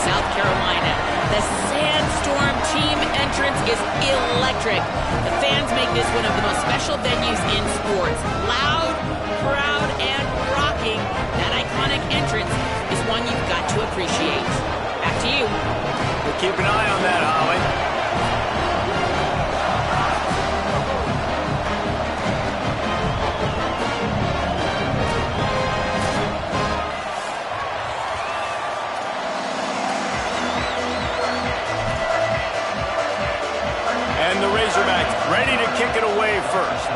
South Carolina. The Sandstorm team entrance is electric. The fans make this one of the most special venues in sports. Loud, proud, and rocking. That iconic entrance is one you've got to appreciate. Back to you. We'll keep an eye on that, Holly. And the Razorbacks ready to kick it away first.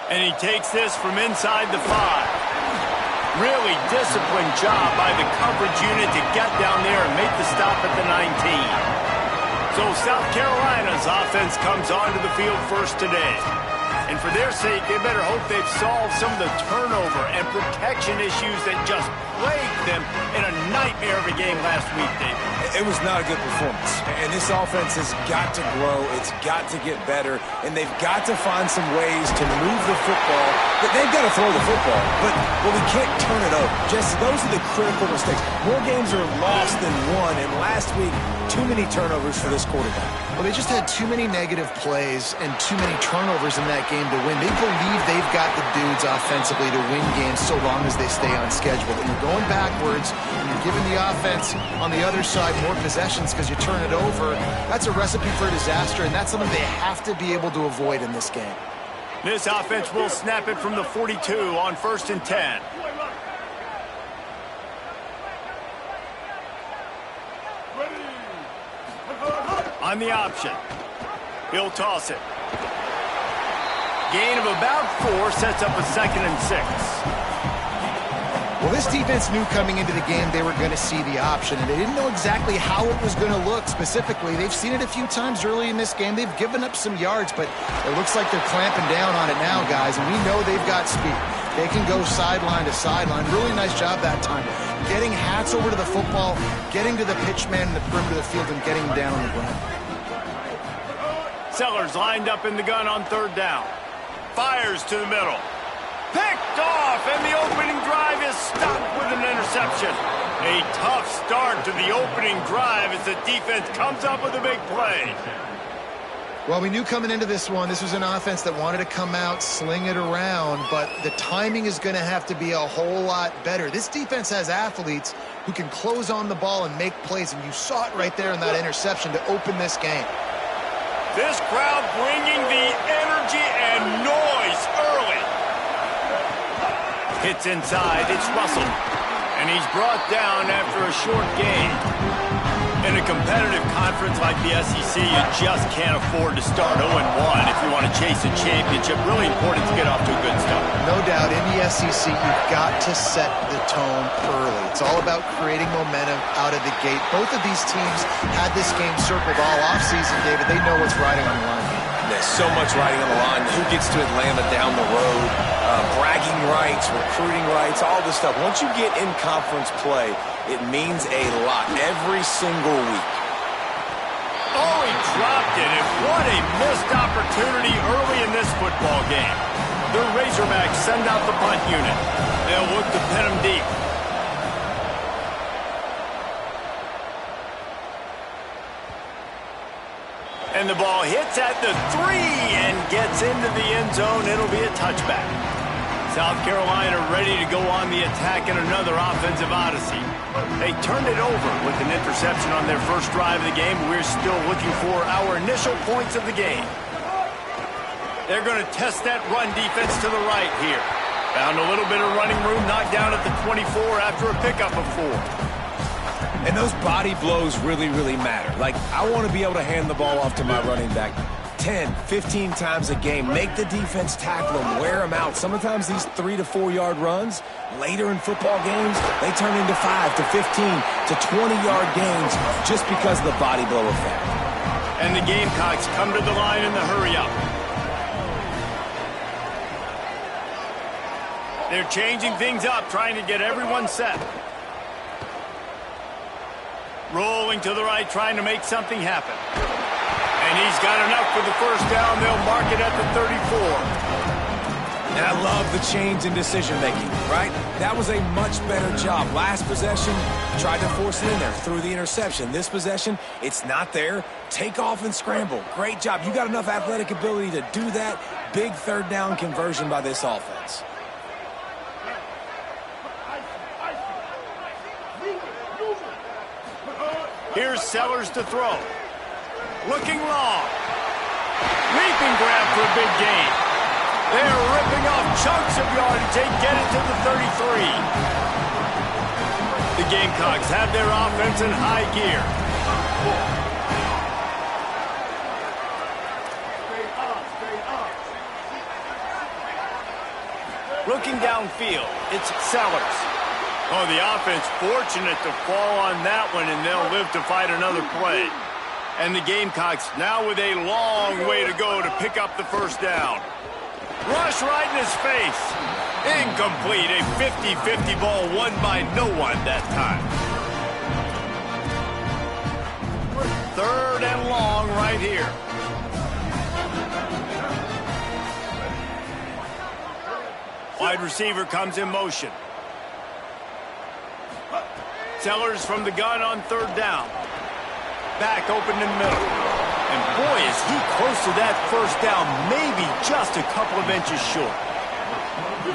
And he takes this from inside the 5. Really disciplined job by the coverage unit to get down there and make the stop at the 19. So South Carolina's offense comes onto the field first today. And for their sake, they better hope they've solved some of the turnover and protection issues that just plagued them in a nightmare of a game last week, David. It was not a good performance. And this offense has got to grow. It's got to get better. And they've got to find some ways to move the football. But they've got to throw the football. But we can't turn it over. Jesse, those are the critical mistakes. More games are lost than won. And last week, too many turnovers for this quarterback. Well, they just had too many negative plays and too many turnovers in that game to win. They believe they've got the dudes offensively to win games so long as they stay on schedule. But you're going backwards and you're giving the offense on the other side more possessions because you turn it over. That's a recipe for disaster, and that's something they have to be able to avoid in this game. This offense will snap it from the 42 on 1st and 10. On the option. He'll toss it. Gain of about 4 sets up a 2nd and 6. Well, this defense knew coming into the game they were going to see the option, and they didn't know exactly how it was going to look specifically. They've seen it a few times early in this game. They've given up some yards, but it looks like they're clamping down on it now, guys, and we know they've got speed. They can go sideline to sideline. Really nice job that time. Getting hats over to the football, getting to the pitch man in the perimeter of the field, and getting him down on the ground. Sellers lined up in the gun on 3rd down. Fires to the middle. Picked off, and the opening drive is stopped with an interception. A tough start to the opening drive as the defense comes up with a big play. Well, we knew coming into this one, this was an offense that wanted to come out, sling it around, but the timing is going to have to be a whole lot better. This defense has athletes who can close on the ball and make plays, and you saw it right there in that interception to open this game. This crowd bringing the energy and noise early. Hits inside, it's Russell. And he's brought down after a short gain. In a competitive conference like the SEC, you just can't afford to start 0-1 if you want to chase a championship. Really important to get off to a good start. No doubt, in the SEC, you've got to set the tone early. It's all about creating momentum out of the gate. Both of these teams had this game circled all offseason, David. They know what's riding on the line. There's so much riding on the line. Who gets to Atlanta down the road? Bragging rights, recruiting rights, all this stuff. Once you get in conference play, it means a lot every single week. Oh, he dropped it, and what a missed opportunity early in this football game. The Razorbacks send out the punt unit. They'll look to pin him deep. And the ball hits at the 3 and gets into the end zone. It'll be a touchback. South Carolina ready to go on the attack in another offensive odyssey. They turned it over with an interception on their first drive of the game. We're still looking for our initial points of the game. They're going to test that run defense to the right here. Found a little bit of running room, knocked down at the 24 after a pickup of 4. And those body blows really, really matter. Like, I want to be able to hand the ball off to my running back 10, 15 times a game. Make the defense tackle them, wear them out. Sometimes these 3 to 4 yard runs, later in football games, they turn into 5 to 15 to 20-yard gains just because of the body blow effect. And the Gamecocks come to the line in the hurry-up. They're changing things up, trying to get everyone set. Rolling to the right, trying to make something happen. And he's got enough for the first down. They'll mark it at the 34. And I love the change in decision-making, right? That was a much better job. Last possession, tried to force it in there, threw the interception. This possession, it's not there. Take off and scramble. Great job. You got enough athletic ability to do that. Big third down conversion by this offense. Here's Sellers to throw. Looking long. Leaping grab for a big gain. They're ripping off chunks of yardage. They get it to the 33. The Gamecocks have their offense in high gear. Looking downfield, it's Sellers. Oh, the offense fortunate to fall on that one, and they'll live to fight another play. And the Gamecocks now with a long way to go to pick up the first down. Rush right in his face. Incomplete. A 50-50 ball won by no one that time. Third and long right here. Wide receiver comes in motion. Sellers from the gun on third down. Back open in the middle. And boy, is he close to that first down, maybe just a couple of inches short.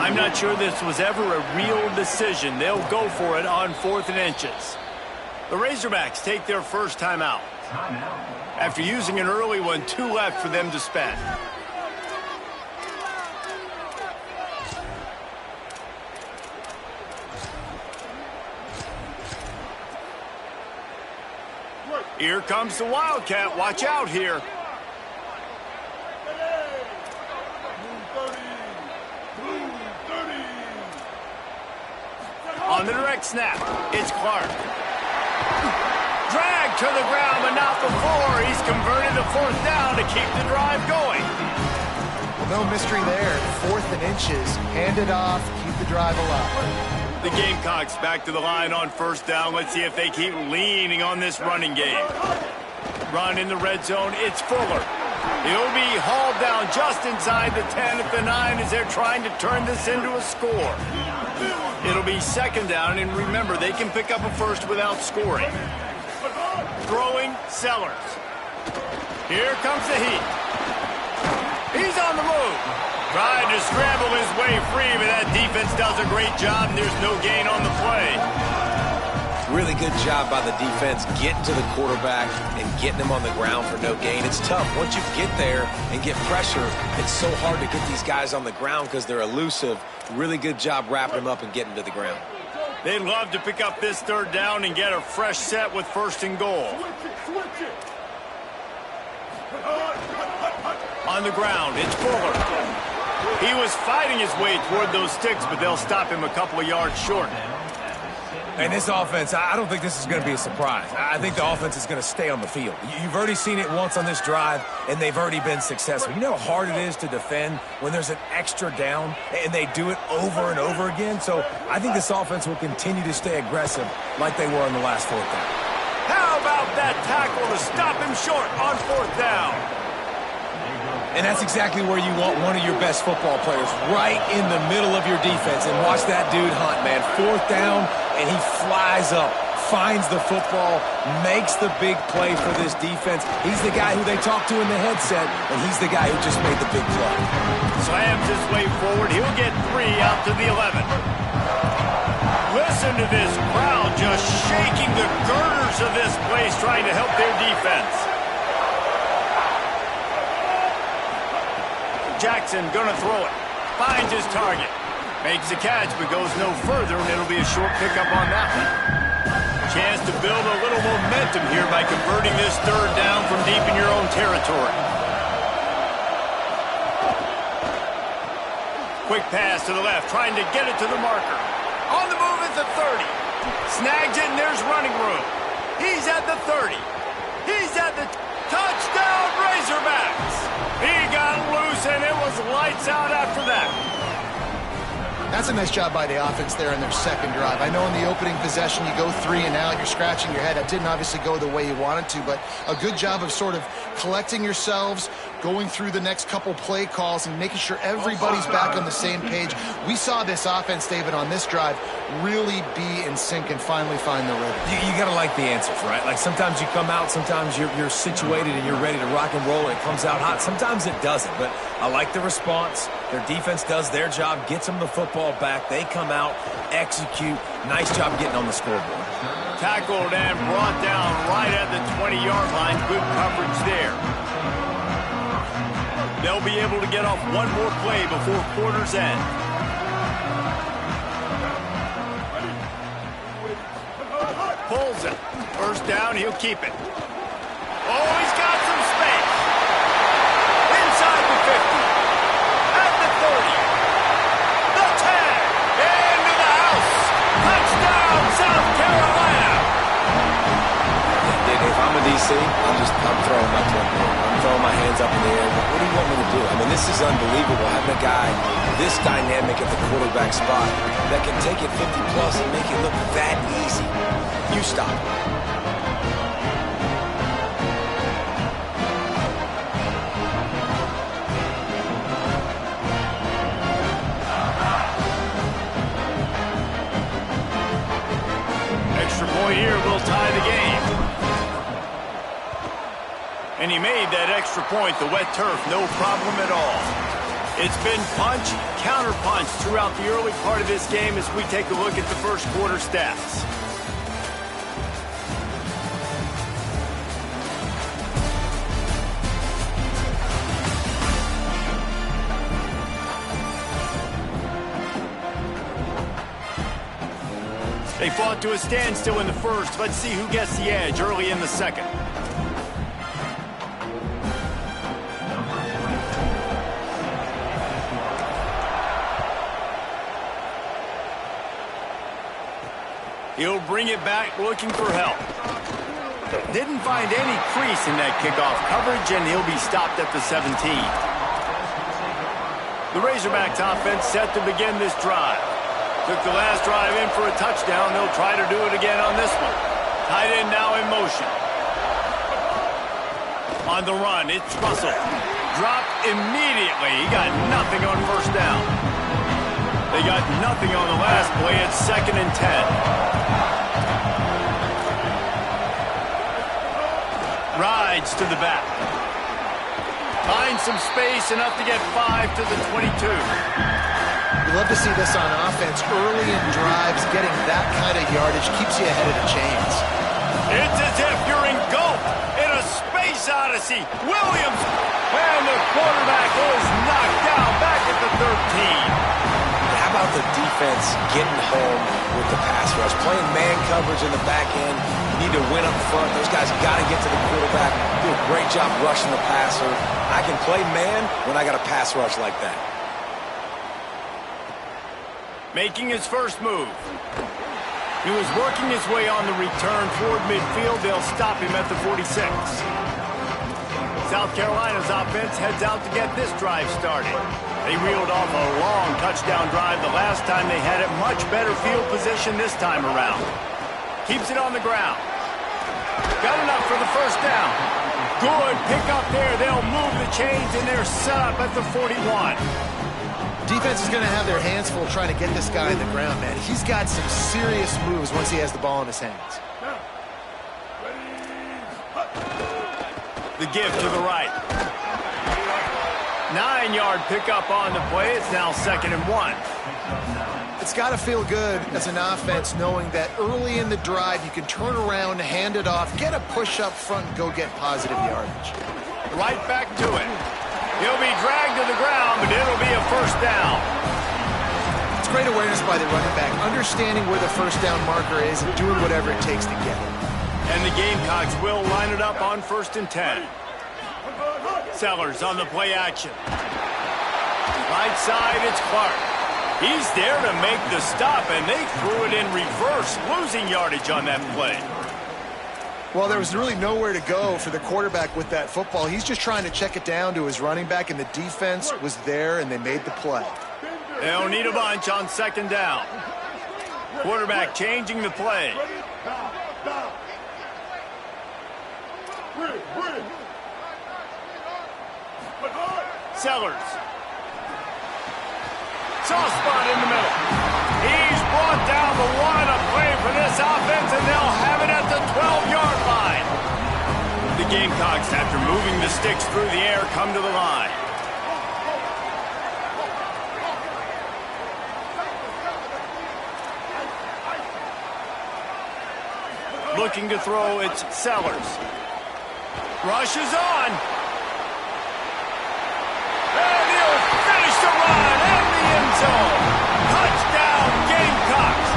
I'm not sure this was ever a real decision. They'll go for it on 4th and inches. The Razorbacks take their first time out. After using an early one, 2 left for them to spend. Here comes the Wildcat. Watch out here. On the direct snap, it's Clark. Drag to the ground, but not before. He's converted to 4th down to keep the drive going. Well, no mystery there. 4th and inches. Hand it off. Keep the drive alive. The Gamecocks back to the line on 1st down. Let's see if they keep leaning on this running game. Run in the red zone. It's Fuller. He'll be hauled down just inside the 10 at the 9 as they're trying to turn this into a score. It'll be 2nd down, and remember, they can pick up a first without scoring. Throwing, Sellers. Here comes the heat. He's on the move. Trying to scramble his way free, but that defense does a great job, and there's no gain on the play. Really good job by the defense getting to the quarterback and getting him on the ground for no gain. It's tough. Once you get there and get pressure, it's so hard to get these guys on the ground because they're elusive. Really good job wrapping them up and getting to the ground. They'd love to pick up this 3rd down and get a fresh set with 1st and goal. On the ground, it's Fuller. He was fighting his way toward those sticks, but they'll stop him a couple of yards short. And this offense, I don't think this is going to be a surprise. I think the offense is going to stay on the field. You've already seen it once on this drive, and they've already been successful. You know how hard it is to defend when there's an extra down, and they do it over and over again? So I think this offense will continue to stay aggressive like they were on the last 4th down. How about that tackle to stop him short on 4th down? And that's exactly where you want one of your best football players, right in the middle of your defense. And watch that dude hunt, man. 4th down, and he flies up, finds the football, makes the big play for this defense. He's the guy who they talk to in the headset, and he's the guy who just made the big play. Slams his way forward. He'll get 3 out to the 11. Listen to this crowd just shaking the girders of this place, trying to help their defense. Jackson gonna throw it. Finds his target. Makes the catch, but goes no further, and it'll be a short pickup on that one. Chance to build a little momentum here by converting this 3rd down from deep in your own territory. Quick pass to the left, trying to get it to the marker. On the move at the 30. Snags it, and there's running room. He's at the 30. He's at the touchdown, Razorbacks. He got loose, and it was lights out after that. That's a nice job by the offense there in their 2nd drive. I know in the opening possession you go 3 and out, you're scratching your head. That didn't obviously go the way you wanted to, but a good job of sort of collecting yourselves, going through the next couple play calls and making sure everybody's back on the same page. We saw this offense, David, on this drive really be in sync and finally find the rhythm. You got to like the answers, right? Like sometimes you come out, sometimes you're situated and you're ready to rock and roll and it comes out hot. Sometimes it doesn't, but I like the response. Their defense does their job, gets them the football back. They come out, execute. Nice job getting on the scoreboard. Tackled and brought down right at the 20-yard line. Good coverage there. They'll be able to get off one more play before quarter's end. Pulls it. First down, he'll keep it. Oh, he's got some space. Inside the 50. At the 30. The 10. Into the house. Touchdown, South Carolina. If I'm a DC, I'm throwing my clipboard. I'm throwing my hands up in the air. What do you want me to do? I mean, this is unbelievable. Having a guy this dynamic at the quarterback spot that can take it 50-plus and make it look that easy. You stop it. Extra point here will tie the game. And he made that extra point, the wet turf, no problem at all. It's been punch, counter-punch throughout the early part of this game as we take a look at the first quarter stats. They fought to a standstill in the first. Let's see who gets the edge early in the second. He'll bring it back looking for help. Didn't find any crease in that kickoff coverage, and he'll be stopped at the 17. The Razorbacks offense set to begin this drive. Took the last drive in for a touchdown. They'll try to do it again on this one. Tight end now in motion. On the run, it's Russell. Dropped immediately. He got nothing on first down. They got nothing on the last play. It's 2nd and 10. Rides to the back. Finds some space, enough to get 5 to the 22. You love to see this on offense. Early in drives, getting that kind of yardage keeps you ahead of the chains. It's as if you're engulfed in a space odyssey. Williams, and the quarterback is knocked down back at the 13. How about the defense getting home with the pass rush? Playing man coverage in the back end. You need to win up front. Those guys got to get to the quarterback. Do a great job rushing the passer. I can play man when I got a pass rush like that. Making his first move. He was working his way on the return toward midfield. They'll stop him at the 46. South Carolina's offense heads out to get this drive started. They reeled off a long touchdown drive the last time they had it. Much better field position this time around. Keeps it on the ground. Got enough for the first down. Good pick up there. They'll move the chains, and they're set up at the 41. Defense is going to have their hands full trying to get this guy in the ground, man. He's got some serious moves once he has the ball in his hands. The give to the right. 9-yard pickup on the play. It's now 2nd and 1. It's got to feel good as an offense knowing that early in the drive you can turn around, hand it off, get a push up front, and go get positive yardage. Right back to it. He'll be dragged to the ground, but it'll be a first down. It's great awareness by the running back, understanding where the first down marker is and doing whatever it takes to get it. And the Gamecocks will line it up on 1st and 10. Sellers on the play action. Right side, it's Clark. He's there to make the stop, and they threw it in reverse, losing yardage on that play. Well, there was really nowhere to go for the quarterback with that football. He's just trying to check it down to his running back, and the defense was there, and they made the play. They'll need a bunch on 2nd down. Quarterback changing the play. Sellers. Soft spot in the middle. He's brought down the one. A play for this offense, and they'll have it at the 12-yard line. The Gamecocks, after moving the sticks through the air, come to the line. Looking to throw, it's Sellers. Rush is on. And he'll finish the run in the end zone. Touchdown, Gamecocks.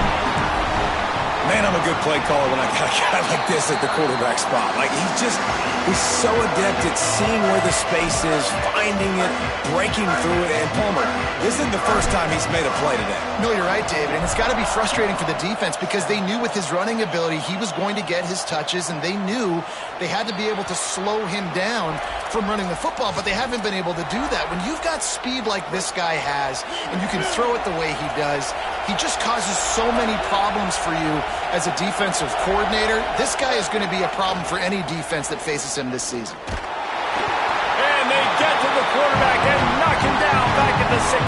Man, I'm a good play caller when I got a guy like this at the quarterback spot. Like, he's so adept at seeing where the space is, finding it, breaking through it. And Palmer, this isn't the first time he's made a play today. No, you're right, David. And it's got to be frustrating for the defense because they knew with his running ability he was going to get his touches, and they knew they had to be able to slow him down from running the football, but they haven't been able to do that. When you've got speed like this guy has, and you can throw it the way he does, he just causes so many problems for you as a defensive coordinator. This guy is going to be a problem for any defense that faces him this season. And they get to the quarterback and knock him down back at the 16.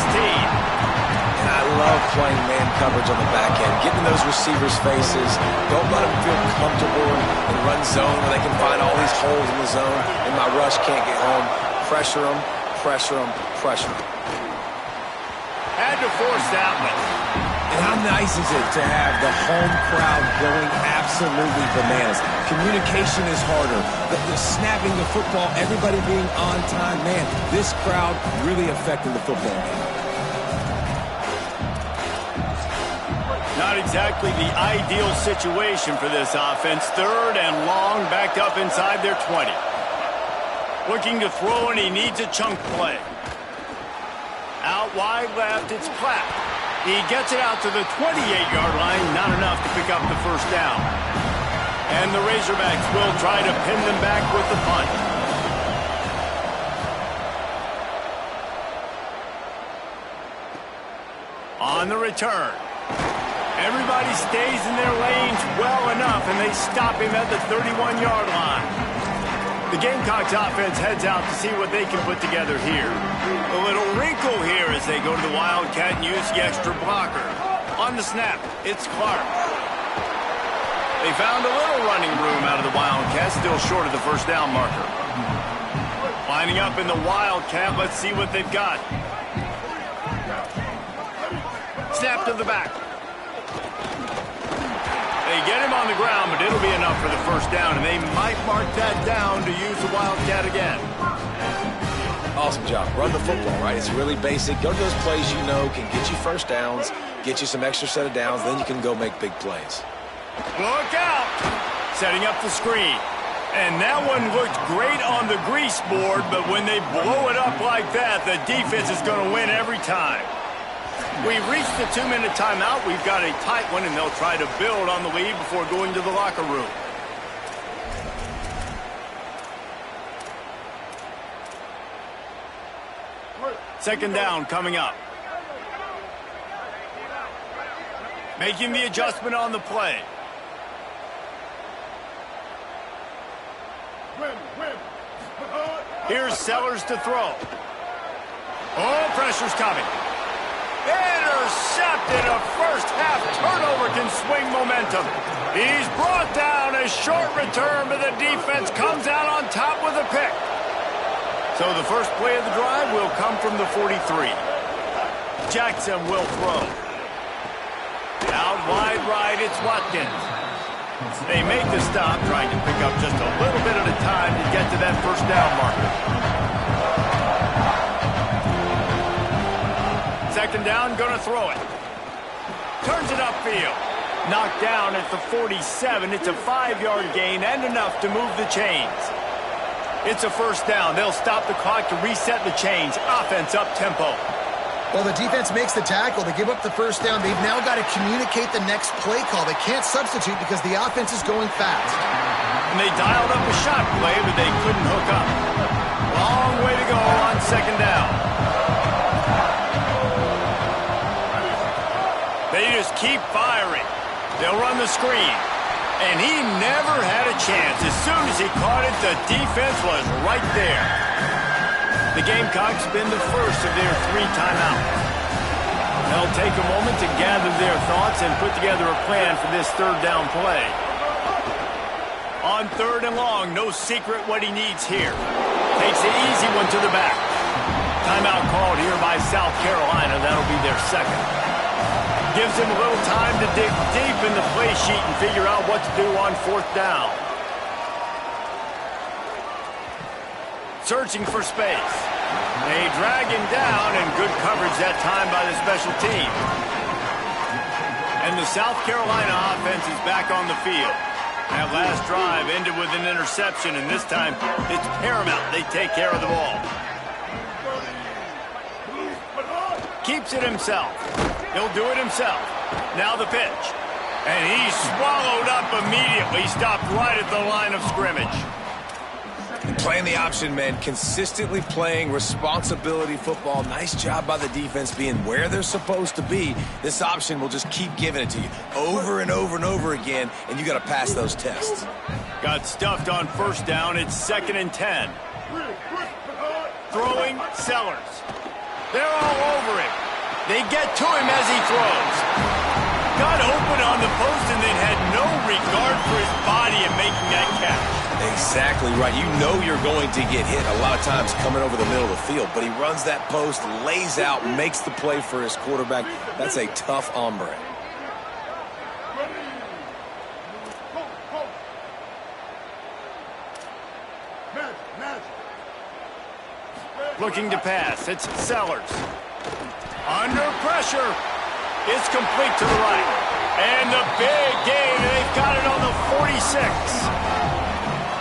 And I love playing man coverage on the back end, getting those receivers' faces. Don't let them feel comfortable and run zone where they can find all these holes in the zone, and my rush can't get home. Pressure them, pressure them, pressure them. Had to force that one. And how nice is it to have the home crowd going absolutely bananas? Communication is harder. The snapping the football, everybody being on time. Man, this crowd really affecting the football game. Not exactly the ideal situation for this offense. 3rd and long, backed up inside their 20. Looking to throw, and he needs a chunk play. Out wide left, it's Platt. He gets it out to the 28-yard line, not enough to pick up the first down. And the Razorbacks will try to pin them back with the punt. On the return. Everybody stays in their lanes well enough, and they stop him at the 31-yard line. The Gamecocks offense heads out to see what they can put together here. A little wrinkle here as they go to the Wildcat and use the extra blocker. On the snap, it's Clark. They found a little running room out of the Wildcat, still short of the first down marker. Lining up in the Wildcat, let's see what they've got. Snap to the back. They get him on the ground, but it'll be enough for the first down, and they might mark that down to use the Wildcat again. Awesome job. Run the football, right? It's really basic. Go to those plays you know can get you first downs, get you some extra set of downs, then you can go make big plays. Look out! Setting up the screen. And that one looked great on the grease board, but when they blow it up like that, the defense is going to win every time. We've reached the 2-minute timeout. We've got a tight one, and they'll try to build on the lead before going to the locker room. Second down coming up. Making the adjustment on the play. Here's Sellers to throw. Oh, pressure's coming. Intercepted. A first-half turnover can swing momentum. He's brought down. A short return, but the defense comes out on top with a pick. So the first play of the drive will come from the 43. Jackson will throw. Out wide right, it's Watkins. They make the stop, trying to pick up just a little bit at a time to get to that first down marker. Second down, gonna throw it. Turns it upfield. Knocked down at the 47. It's a 5-yard gain and enough to move the chains. It's a first down. They'll stop the clock to reset the chains. Offense up tempo. Well, the defense makes the tackle. They give up the first down. They've now got to communicate the next play call. They can't substitute because the offense is going fast. And they dialed up a shot play, but they couldn't hook up. Long way to go on second down. They just keep firing. They'll run the screen. And he never had a chance. As soon as he caught it, the defense was right there. The Gamecocks spin the first of their 3 timeouts. They'll take a moment to gather their thoughts and put together a plan for this third down play. On 3rd and long, no secret what he needs here. Takes the easy one to the back. Timeout called here by South Carolina. That'll be their second. Gives him a little time to dig deep in the play sheet and figure out what to do on 4th down. Searching for space. They drag him down, and good coverage that time by the special team. And the South Carolina offense is back on the field. That last drive ended with an interception, and this time it's paramount they take care of the ball. Keeps it himself. He'll do it himself. Now the pitch. And he's swallowed up immediately. Stopped right at the line of scrimmage. Playing the option, man, consistently playing responsibility football. Nice job by the defense being where they're supposed to be. This option will just keep giving it to you over and over and over again, and you got to pass those tests. Got stuffed on 1st down. It's 2nd and 10. Throwing Sellers. They're all over him. They get to him as he throws. Got open on the post and then had no regard for his body in making that catch. Exactly right. You know you're going to get hit a lot of times coming over the middle of the field, but he runs that post, lays out, makes the play for his quarterback. That's a tough hombre. Looking to pass. It's Sellers. Under pressure. It's complete to the right. And the big gain. They've got it on the 46.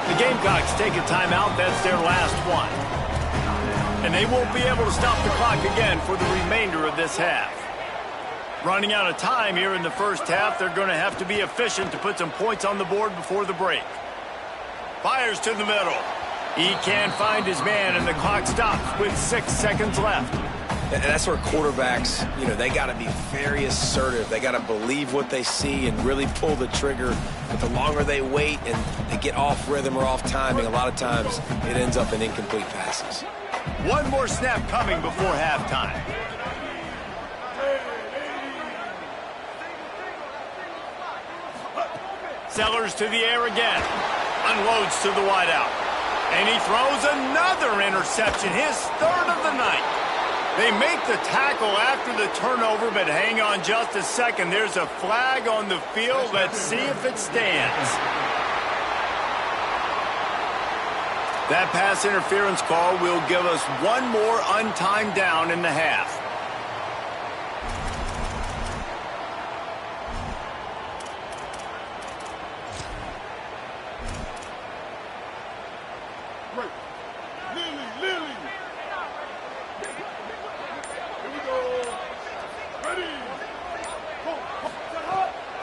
The Gamecocks take a timeout. That's their last one. And they won't be able to stop the clock again for the remainder of this half. Running out of time here in the first half. They're going to have to be efficient to put some points on the board before the break. Fires to the middle. He can't find his man, and the clock stops with 6 seconds left. And that's where quarterbacks, they got to be very assertive. They got to believe what they see and really pull the trigger. But the longer they wait and they get off rhythm or off timing, a lot of times it ends up in incomplete passes. One more snap coming before halftime. Sellers to the air again. Unloads to the wideout. And he throws another interception, his 3rd of the night. They make the tackle after the turnover, but hang on just a second. There's a flag on the field. Let's see if it stands. That pass interference call will give us one more untimed down in the half.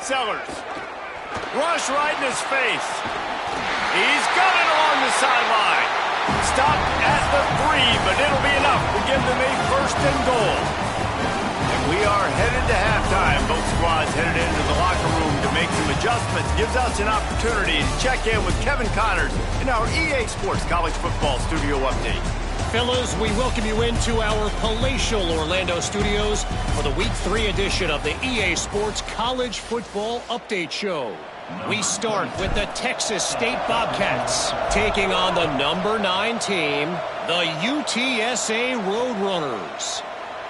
Sellers. Rush right in his face. He's got it along the sideline. Stopped at the 3, but it'll be enough to give them a 1st and goal. And we are headed to halftime. Both squads headed into the locker room to make some adjustments. Gives us an opportunity to check in with Kevin Connors in our EA Sports College Football Studio Update. Fellas, we welcome you into our palatial Orlando studios for the Week 3 edition of the EA Sports College Football Update Show. We start with the Texas State Bobcats taking on the number 9 team, the UTSA Roadrunners.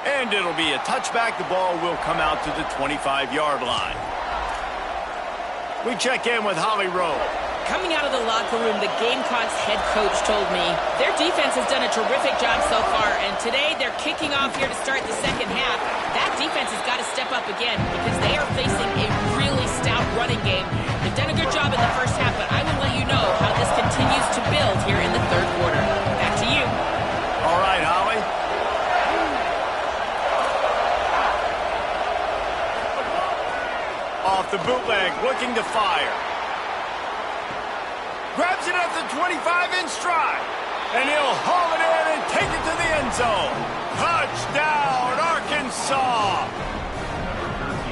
And it'll be a touchback. The ball will come out to the 25-yard line. We check in with Holly Rowe. Coming out of the locker room, the Gamecocks head coach told me their defense has done a terrific job so far, and today they're kicking off here to start the second half. That defense has got to step up again because they are facing a really stout running game. They've done a good job in the first half, but I will let you know how this continues to build here in the third quarter. Back to you. All right, Holly. Off the bootleg, looking to fire. Grabs it at the 25 in stride. And he'll haul it in and take it to the end zone. Touchdown, Arkansas.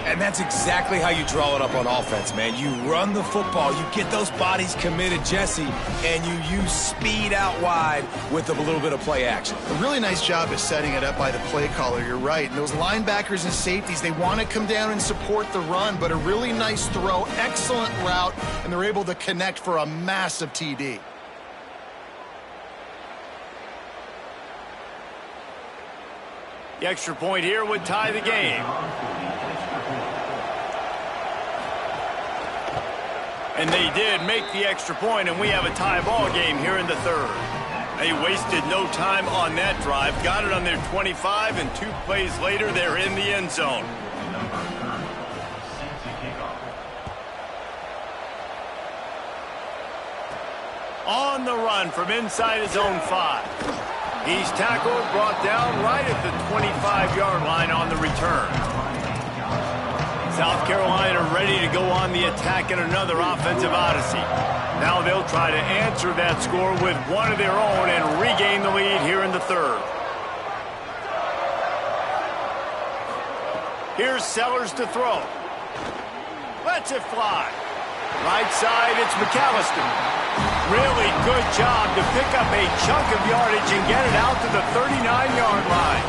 And that's exactly how you draw it up on offense, man. You run the football, you get those bodies committed, Jesse, and you use speed out wide with a little bit of play action. A really nice job of setting it up by the play caller, you're right. And those linebackers and safeties, they want to come down and support the run, but a really nice throw, excellent route, and they're able to connect for a massive TD. The extra point here would tie the game. And they did make the extra point, and we have a tie ball game here in the third. They wasted no time on that drive. Got it on their 25, and 2 plays later, they're in the end zone. On the run from inside his own 5. He's tackled, brought down right at the 25-yard line on the return. South Carolina ready to go on the attack in another offensive odyssey. Now they'll try to answer that score with one of their own and regain the lead here in the third. Here's Sellers to throw. Lets it fly. Right side, it's McAllister. Really good job to pick up a chunk of yardage and get it out to the 39-yard line.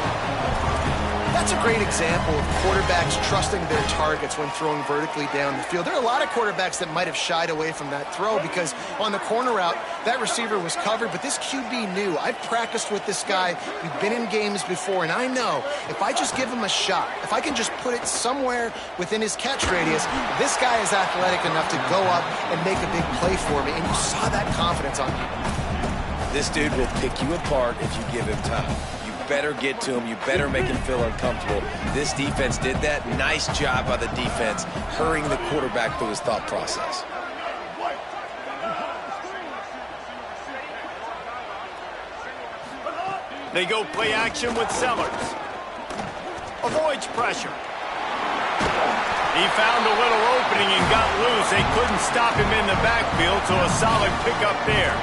That's a great example of quarterbacks trusting their targets when throwing vertically down the field. There are a lot of quarterbacks that might have shied away from that throw because on the corner route, that receiver was covered, but this QB knew. I've practiced with this guy. We've been in games before, and I know if I just give him a shot, if I can just put it somewhere within his catch radius, this guy is athletic enough to go up and make a big play for me, and you saw that confidence on him. This dude will pick you apart if you give him time. You better get to him. You better make him feel uncomfortable. This defense did that. Nice job by the defense, hurrying the quarterback through his thought process. They go play action with Sellers. Avoids pressure. He found a little opening and got loose. They couldn't stop him in the backfield, so a solid pickup there.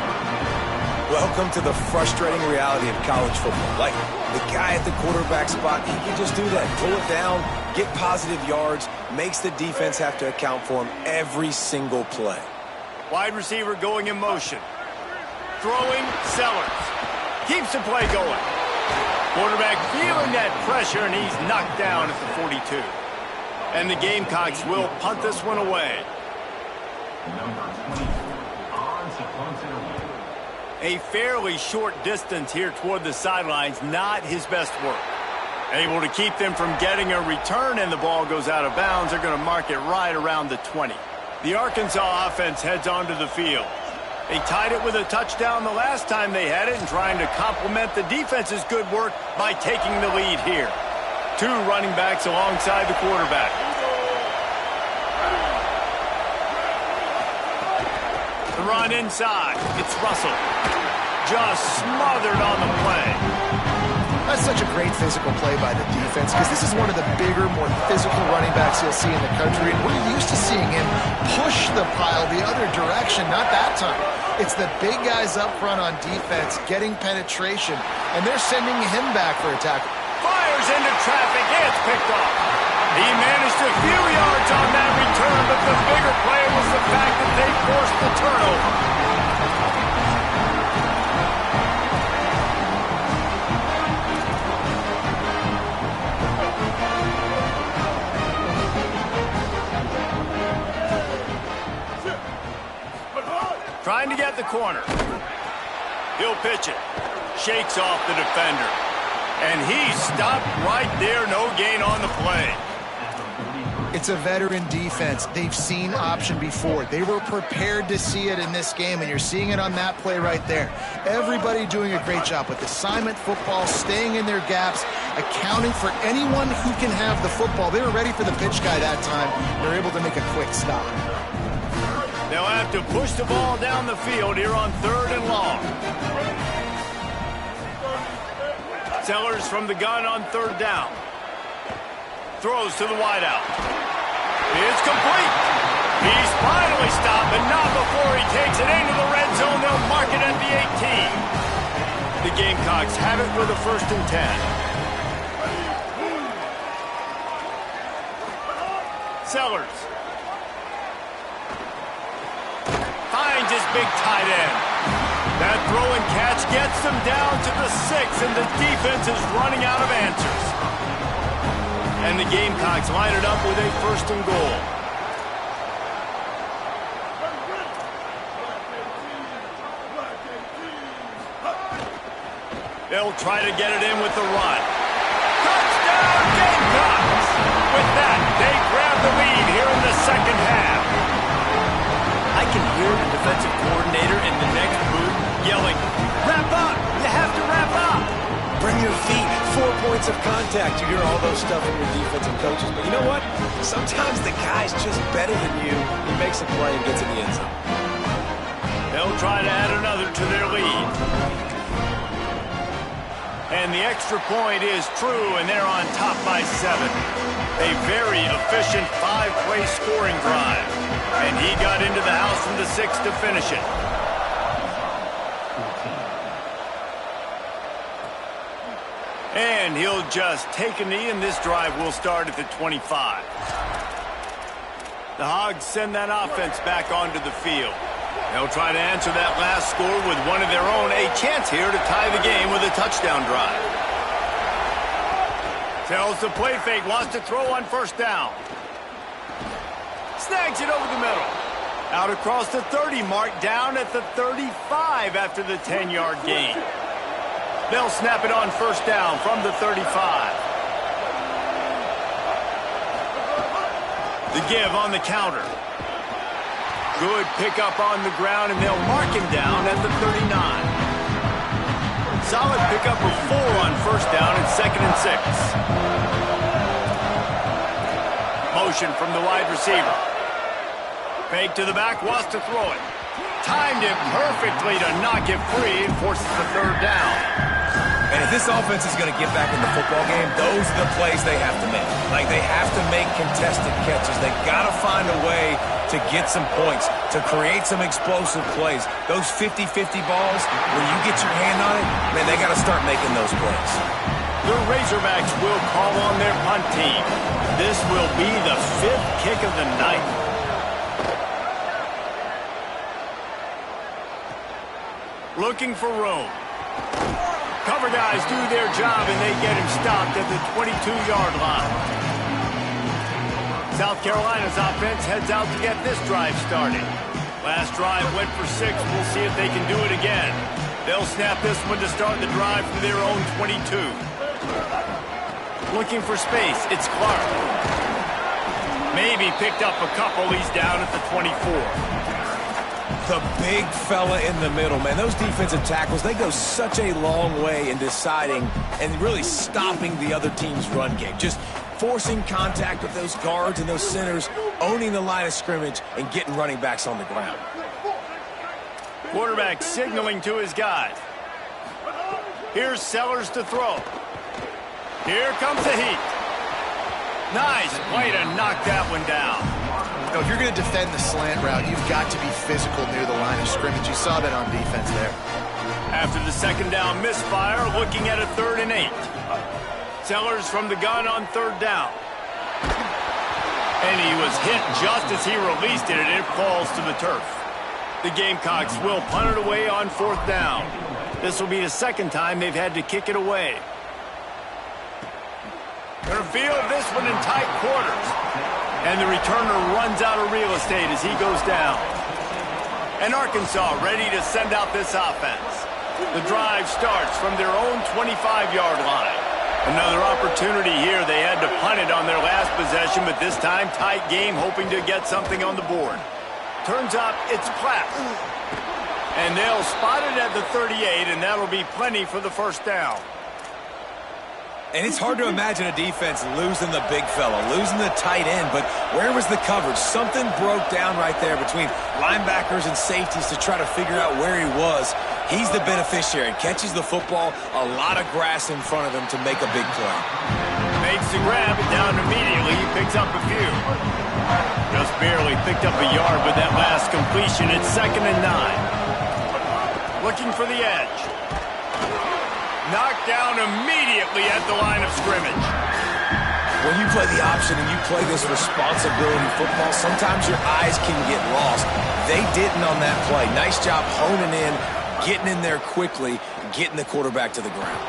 Welcome to the frustrating reality of college football. Like, the guy at the quarterback spot, he can just do that. Pull it down, get positive yards, makes the defense have to account for him every single play. Wide receiver going in motion. Throwing, Sellers. Keeps the play going. Quarterback feeling that pressure, and he's knocked down at the 42. And the Gamecocks will punt this one away. A fairly short distance here toward the sidelines, not his best work. Able to keep them from getting a return, and the ball goes out of bounds. They're going to mark it right around the 20. The Arkansas offense heads onto the field. They tied it with a touchdown the last time they had it and trying to complement the defense's good work by taking the lead here. 2 running backs alongside the quarterback. The run inside. It's Russell. Just smothered on the play. That's such a great physical play by the defense because this is one of the bigger, more physical running backs you'll see in the country. And we're used to seeing him push the pile the other direction. Not that time. It's the big guys up front on defense getting penetration, and they're sending him back for a tackle. Fires into traffic. It's picked off. He managed a few yards on that return, but the bigger play was the fact that they forced the turnover. Trying to get the corner. He'll pitch it. Shakes off the defender. And he stopped right there. No gain on the play. It's a veteran defense. They've seen option before. They were prepared to see it in this game, and you're seeing it on that play right there. Everybody doing a great job with assignment football, staying in their gaps, accounting for anyone who can have the football. They were ready for the pitch guy that time. They're able to make a quick stop. They'll have to push the ball down the field here on 3rd and long. Sellers from the gun on 3rd down. Throws to the wideout. It's complete. He's finally stopped, but not before he takes it into the red zone. They'll mark it at the 18. The Gamecocks have it with a 1st and 10. Sellers. Finds his big tight end. That throw and catch gets them down to the 6, and the defense is running out of answers. And the Gamecocks line it up with a 1st and goal. They'll try to get it in with the run. Touchdown, Gamecocks! With that, they grab the lead here in the 2nd half. I can hear the defensive coordinator in the next booth yelling, "Wrap up! You have to wrap up!" Bring your feet, 4 points of contact. You hear all those stuff from your defensive coaches. But you know what? Sometimes the guy's just better than you. He makes a play and gets in the end zone. They'll try to add another to their lead. And the extra point is true, and they're on top by 7. A very efficient 5-play scoring drive. And he got into the house from the 6 to finish it. And he'll just take a knee, and this drive will start at the 25. The Hogs send that offense back onto the field. They'll try to answer that last score with one of their own. A chance here to tie the game with a touchdown drive. Tells the play fake, wants to throw on 1st down. Snags it over the middle. Out across the 30 mark, down at the 35 after the 10-yard gain. They'll snap it on 1st down from the 35. The give on the counter. Good pickup on the ground, and they'll mark him down at the 39. Solid pickup of 4 on 1st down and 2nd and 6. Motion from the wide receiver. Fake to the back, wants to throw it. Timed it perfectly to knock it free and forces the 3rd down. And if this offense is going to get back in the football game, those are the plays they have to make. Like, they have to make contested catches. They got to find a way to get some points, to create some explosive plays. Those 50-50 balls, when you get your hand on it, man, they got to start making those plays. The Razorbacks will call on their punt team. This will be the 5th kick of the night. Looking for room. Cover guys do their job, and they get him stopped at the 22-yard line. South Carolina's offense heads out to get this drive started. Last drive went for 6. We'll see if they can do it again. They'll snap this one to start the drive from their own 22. Looking for space. It's Clark. Maybe picked up a couple. He's down at the 24. The big fella in the middle, man. Those defensive tackles, they go such a long way in deciding and really stopping the other team's run game. Just forcing contact with those guards and those centers, owning the line of scrimmage, and getting running backs on the ground. Quarterback signaling to his guys. Here's Sellers to throw. Here comes the heat. Nice play to knock that one down. You know, if you're going to defend the slant route, you've got to be physical near the line of scrimmage. You saw that on defense there. After the 2nd down misfire, looking at a 3rd and 8. Sellers from the gun on 3rd down. And he was hit just as he released it, and it falls to the turf. The Gamecocks will punt it away on 4th down. This will be the 2nd time they've had to kick it away. Gonna field this one in tight quarters. And the returner runs out of real estate as he goes down. And Arkansas ready to send out this offense. The drive starts from their own 25-yard line. Another opportunity here. They had to punt it on their last possession, but this time tight game, hoping to get something on the board. Turns out it's Platt. And they'll spot it at the 38, and that'll be plenty for the 1st down. And it's hard to imagine a defense losing the big fella, losing the tight end, but where was the coverage? Something broke down right there between linebackers and safeties to try to figure out where he was. He's the beneficiary. Catches the football, a lot of grass in front of him to make a big play. Makes the grab, and down immediately. He picks up a few. Just barely picked up a yard with that last completion. It's 2nd and 9. Looking for the edge. Knocked down immediately at the line of scrimmage. when you play the option and you play this responsibility football, sometimes your eyes can get lost. They didn't on that play. Nice job honing in, getting in there quickly, getting the quarterback to the ground.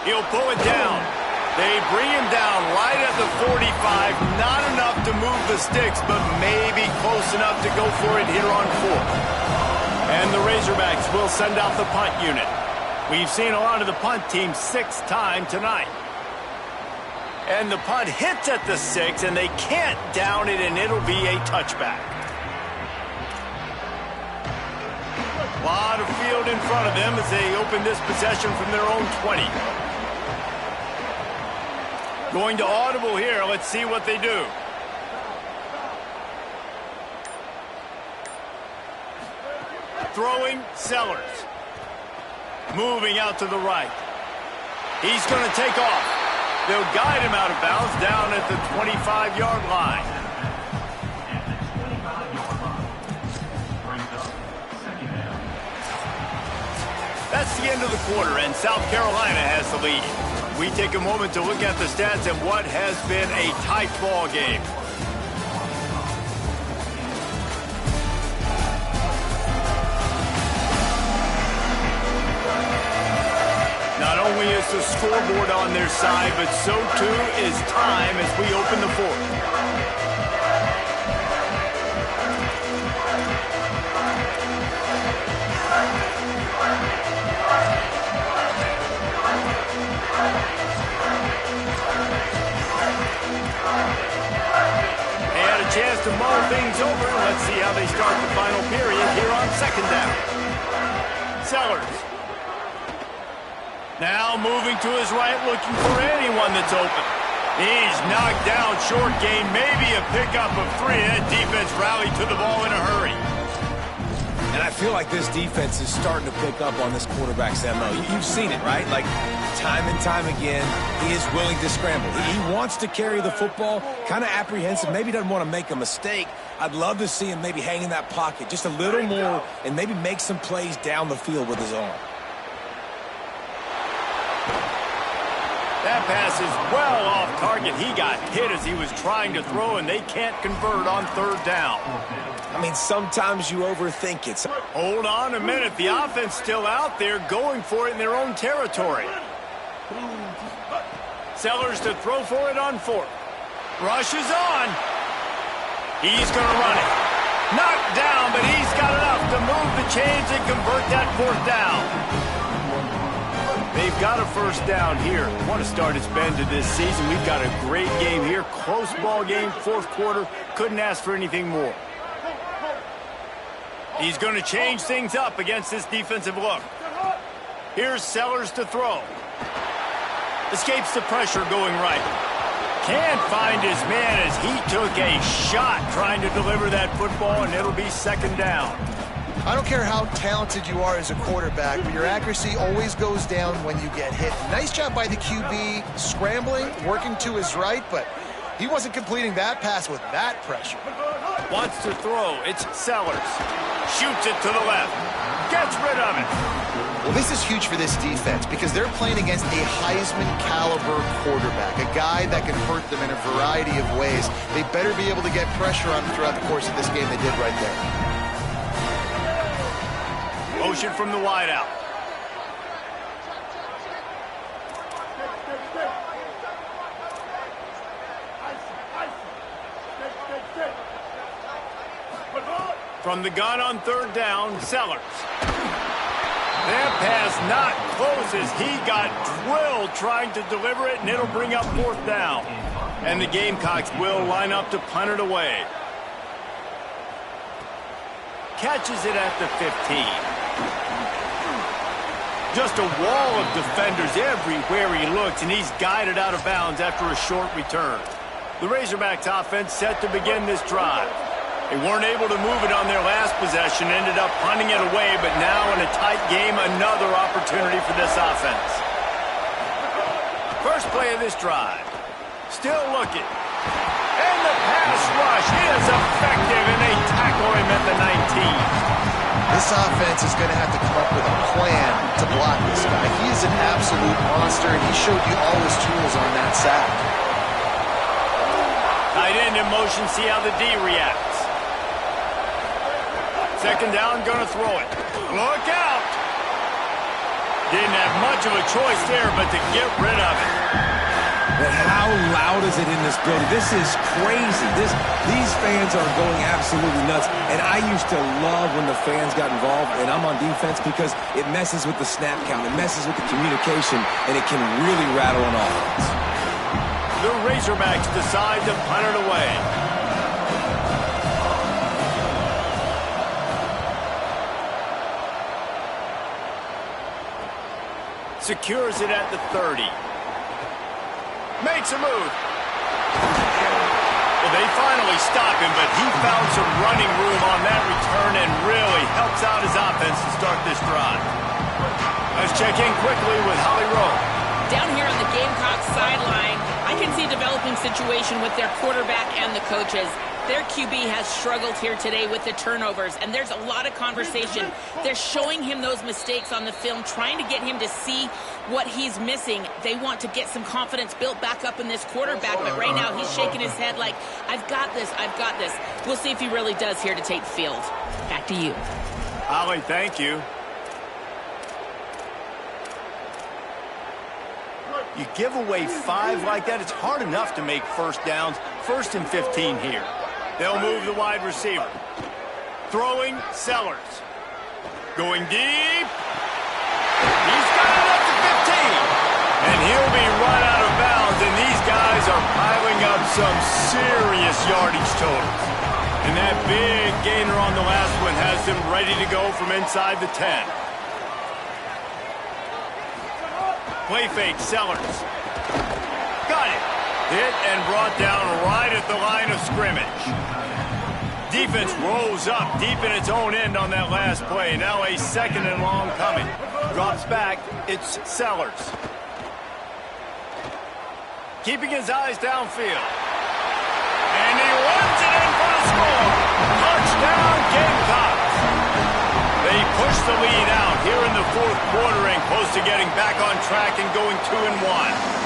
He'll pull it down. They bring him down right at the 45. Not enough to move the sticks, but maybe close enough to go for it here on 4th. And the Razorbacks will send out the punt unit. We've seen a lot of the punt team 6th time tonight. And the punt hits at the 6, and they can't down it, and it'll be a touchback. A lot of field in front of them as they open this possession from their own 20. Going to audible here. Let's see what they do. Throwing, Sellers. Moving out to the right. He's going to take off. They'll guide him out of bounds down at the 25-yard line. That's the end of the quarter, and South Carolina has the lead. We take a moment to look at the stats and what has been a tight ball game. Not only is the scoreboard on their side, but so too is time as we open the 4th. Chance to mull things over. Let's see how they start the final period here on 2nd down. Sellers. Now moving to his right, looking for anyone that's open. He's knocked down, short gain, maybe a pickup of 3. That defense rallied to the ball in a hurry. And I feel like this defense is starting to pick up on this quarterback's MO. You've seen it, right? Like, time and time again, he is willing to scramble. He wants to carry the football, kind of apprehensive, maybe doesn't want to make a mistake. I'd love to see him maybe hang in that pocket just a little more and maybe make some plays down the field with his arm. That pass is well off target. He got hit as he was trying to throw, and they can't convert on 3rd down. I mean, sometimes you overthink it. Hold on a minute. The offense still out there going for it in their own territory. Sellers to throw for it on 4th. Rush is on. He's going to run it. Knocked down, but he's got enough to move the chains and convert that 4th down. They've got a 1st down here. What a start it's been to this season. We've got a great game here. Close ball game, 4th quarter. Couldn't ask for anything more. He's going to change things up against this defensive look. Here's Sellers to throw. Escapes the pressure going right. Can't find his man as he took a shot trying to deliver that football, and it'll be 2nd down. I don't care how talented you are as a quarterback, but your accuracy always goes down when you get hit. Nice job by the QB, scrambling, working to his right, but he wasn't completing that pass with that pressure. Wants to throw. It's Sellers. Shoots it to the left. Gets rid of it. Well, this is huge for this defense because they're playing against a Heisman-caliber quarterback, a guy that can hurt them in a variety of ways. They better be able to get pressure on him throughout the course of this game. They did right there. Motion from the wideout. From the gun on 3rd down, Sellers. That pass not close as he got drilled trying to deliver it, and it'll bring up 4th down. And the Gamecocks will line up to punt it away. Catches it at the 15. Just a wall of defenders everywhere he looks, and he's guided out of bounds after a short return. The Razorbacks offense set to begin this drive. They weren't able to move it on their last possession, ended up punting it away, but now in a tight game, another opportunity for this offense. First play of this drive. Still looking. And the pass rush is effective, and they tackle him at the 19. This offense is going to have to come up with a plan to block this guy. He is an absolute monster, and he showed you all his tools on that sack. Tight end in motion, see how the D reacts. Second down, gonna throw it. Look out! Didn't have much of a choice there, but to get rid of it. But how loud is it in this building? This is crazy. These fans are going absolutely nuts. And I used to love when the fans got involved, and I'm on defense, because it messes with the snap count. It messes with the communication, and it can really rattle an offense. The Razorbacks decide to punt it away. Secures it at the 30. Makes a move. Well, they finally stop him, but he found some running room on that return and really helps out his offense to start this drive. Let's check in quickly with Holly Rowe. Down here on the Gamecocks sideline, I can see a developing situation with their quarterback and the coaches. Their QB has struggled here today with the turnovers, and there's a lot of conversation. They're showing him those mistakes on the film, trying to get him to see what he's missing. They want to get some confidence built back up in this quarterback, but right now he's shaking his head like, I've got this, I've got this. We'll see if he really does here to take the field. Back to you. Holly, thank you. You give away 5 like that, it's hard enough to make first downs. 1st and 15 here. They'll move the wide receiver. Throwing, Sellers. Going deep. He's got it up to 15. And he'll be run out of bounds, and these guys are piling up some serious yardage totals. And that big gainer on the last one has them ready to go from inside the 10. Play fake, Sellers. Got it. Hit and brought down right at the line of scrimmage. Defense rolls up deep in its own end on that last play. Now a 2nd and long coming. Drops back. It's Sellers. Keeping his eyes downfield. And he runs it in for the score. Touchdown, Gamecocks. They push the lead out here in the 4th quarter and close to getting back on track and going 2-1.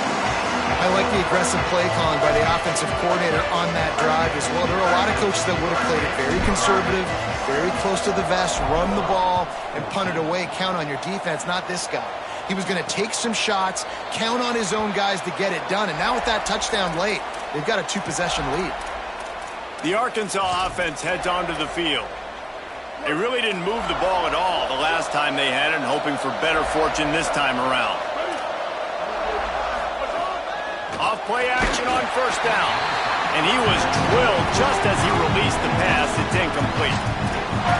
I like the aggressive play calling by the offensive coordinator on that drive as well. There are a lot of coaches that would have played it very conservative, very close to the vest, run the ball, and punt it away. Count on your defense, not this guy. He was going to take some shots, count on his own guys to get it done. And now with that touchdown late, they've got a 2-possession lead. The Arkansas offense heads onto the field. They really didn't move the ball at all the last time they had it, and hoping for better fortune this time around. Off play action on 1st down. And he was drilled just as he released the pass. It's incomplete.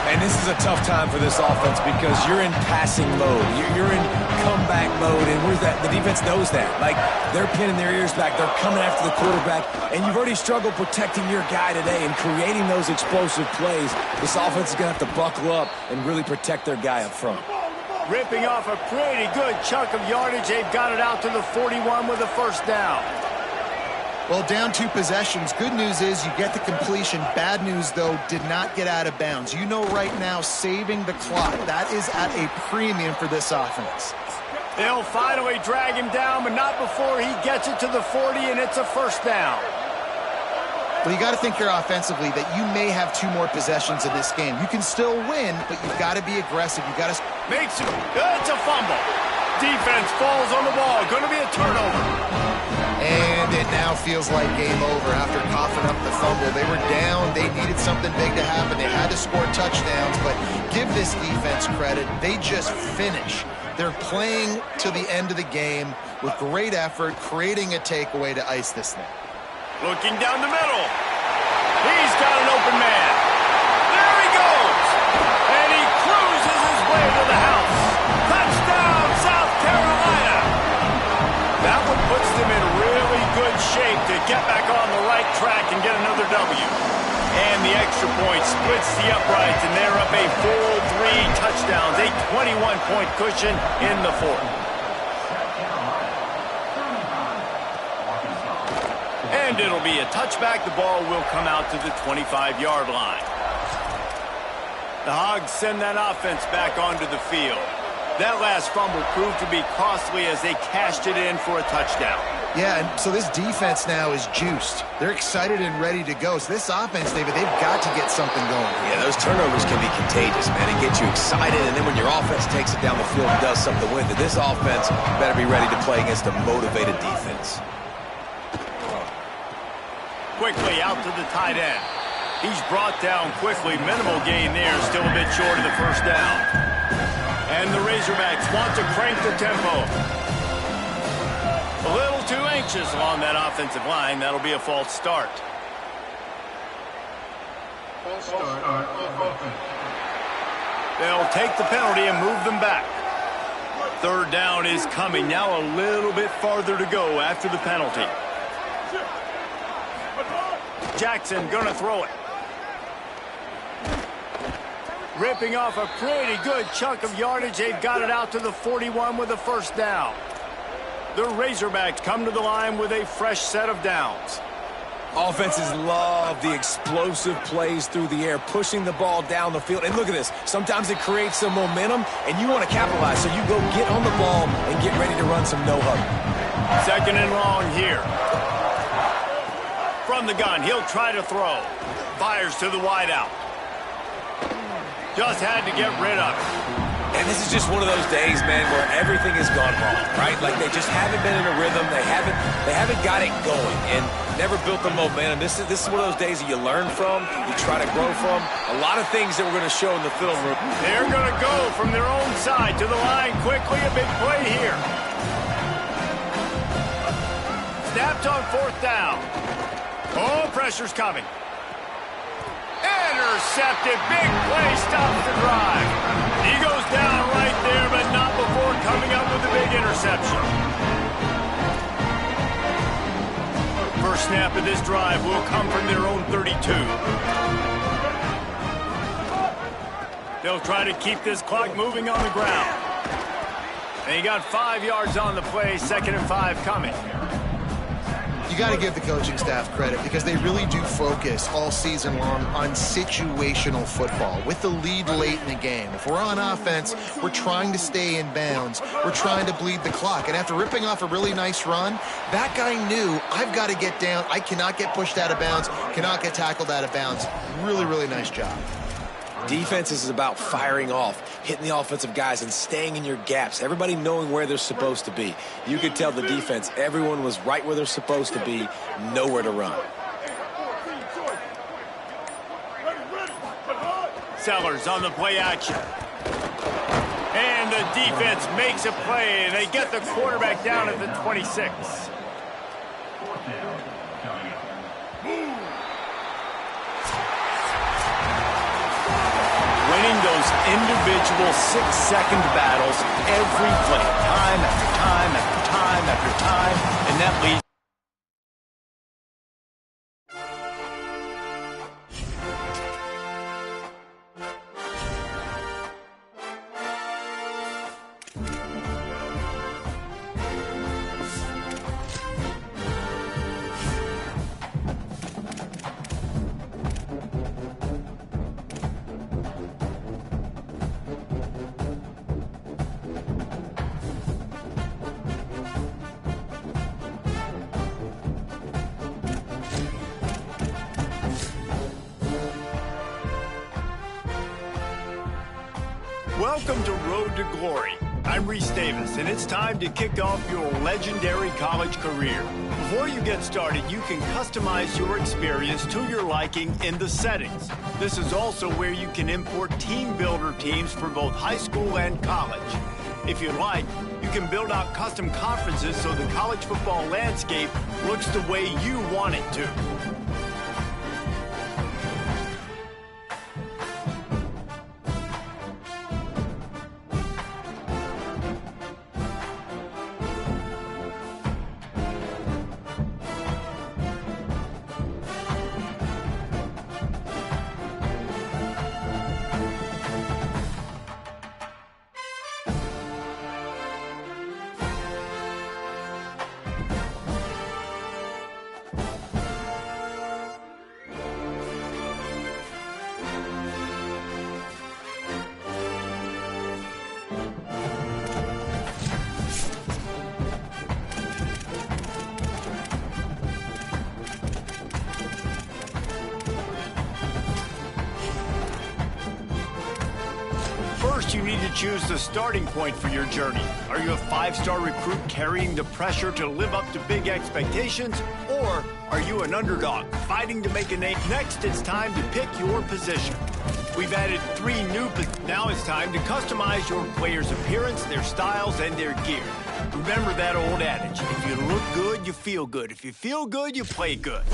And this is a tough time for this offense because you're in passing mode. You're in comeback mode, and where's that? The defense knows that. Like, they're pinning their ears back. They're coming after the quarterback, and you've already struggled protecting your guy today and creating those explosive plays. This offense is going to have to buckle up and really protect their guy up front. Ripping off a pretty good chunk of yardage. They've got it out to the 41 with a 1st down. Well, down 2 possessions. Good news is you get the completion. Bad news, though, did not get out of bounds. You know right now, saving the clock, that is at a premium for this offense. They'll finally drag him down, but not before he gets it to the 40, and it's a 1st down. Well, you got to think here offensively that you may have 2 more possessions in this game. You can still win, but you've got to be aggressive. You've got to... Makes it. It's a fumble. Defense falls on the ball. Going to be a turnover. And it now feels like game over after coughing up the fumble. They were down. They needed something big to happen. They had to score touchdowns, but give this defense credit. They just finish. They're playing to the end of the game with great effort, creating a takeaway to ice this thing. Looking down the middle. He's got an open man. There he goes. And he cruises his way to the house. Touchdown, South Carolina. That one puts them in really good shape to get back on the right track and get another W. And the extra point splits the uprights, and they're up a full 3 touchdowns, a 21-point cushion in the 4th. And it'll be a touchback. The ball will come out to the 25-yard line. The Hogs send that offense back onto the field. That last fumble proved to be costly as they cashed it in for a touchdown. Yeah, and so this defense now is juiced. They're excited and ready to go. So this offense, David, they've got to get something going. Yeah, those turnovers can be contagious, man, and get you excited. And then when your offense takes it down the field and does something with it, this offense better be ready to play against a motivated defense. Quickly out to the tight end. He's brought down quickly. Minimal gain there. Still a bit short of the first down. And the Razorbacks want to crank the tempo. A little too anxious along that offensive line. That'll be a false start. They'll take the penalty and move them back. Third down is coming. Now a little bit farther to go after the penalty. Jackson gonna throw it. Ripping off a pretty good chunk of yardage. They've got it out to the 41 with a first down. The Razorbacks come to the line with a fresh set of downs. Offenses love the explosive plays through the air, pushing the ball down the field. And look at this. Sometimes it creates some momentum, and you want to capitalize. So you go get on the ball and get ready to run some no-huddle. Second and long here. From the gun, he'll try to throw. Fires to the wideout. Just had to get rid of it. And this is just one of those days, man, where everything has gone wrong, right? Like they just haven't been in a rhythm. They haven't got it going and never built the momentum. This is one of those days that you learn from, you try to grow from. A lot of things that we're going to show in the film room. They're going to go from their own side to the line quickly. A big play here. Snapped on fourth down. Oh, pressure's coming. Intercepted. Big play. Stops the drive. He goes down right there, but not before coming up with a big interception. First snap of this drive will come from their own 32. They'll try to keep this clock moving on the ground. And he got 5 yards on the play. 2nd and 5 coming. You got to give the coaching staff credit because they really do focus all season long on situational football with the lead late in the game. If we're on offense, we're trying to stay in bounds. We're trying to bleed the clock. And after ripping off a really nice run, that guy knew, I've got to get down. I cannot get pushed out of bounds, cannot get tackled out of bounds. Really, really nice job. Defense is about firing off, hitting the offensive guys and staying in your gaps. Everybody knowing where they're supposed to be. You could tell the defense, everyone was right where they're supposed to be, nowhere to run. Sellers on the play action. And the defense makes a play, and they get the quarterback down at the 26. Winning those individual 6-second battles every play, time after time after time after time, and that leads. Welcome to Road to Glory. I'm Reese Davis, and it's time to kick off your legendary college career. Before you get started, you can customize your experience to your liking in the settings. This is also where you can import team builder teams for both high school and college. If you like, you can build out custom conferences so the college football landscape looks the way you want it to. First, you need to choose the starting point for your journey. Are you a 5-star recruit carrying the pressure to live up to big expectations? Or are you an underdog fighting to make a name? Next, it's time to pick your position. We've added 3 new positions. Now it's time to customize your player's appearance, their styles, and their gear. Remember that old adage, if you look good, you feel good. If you feel good, you play good.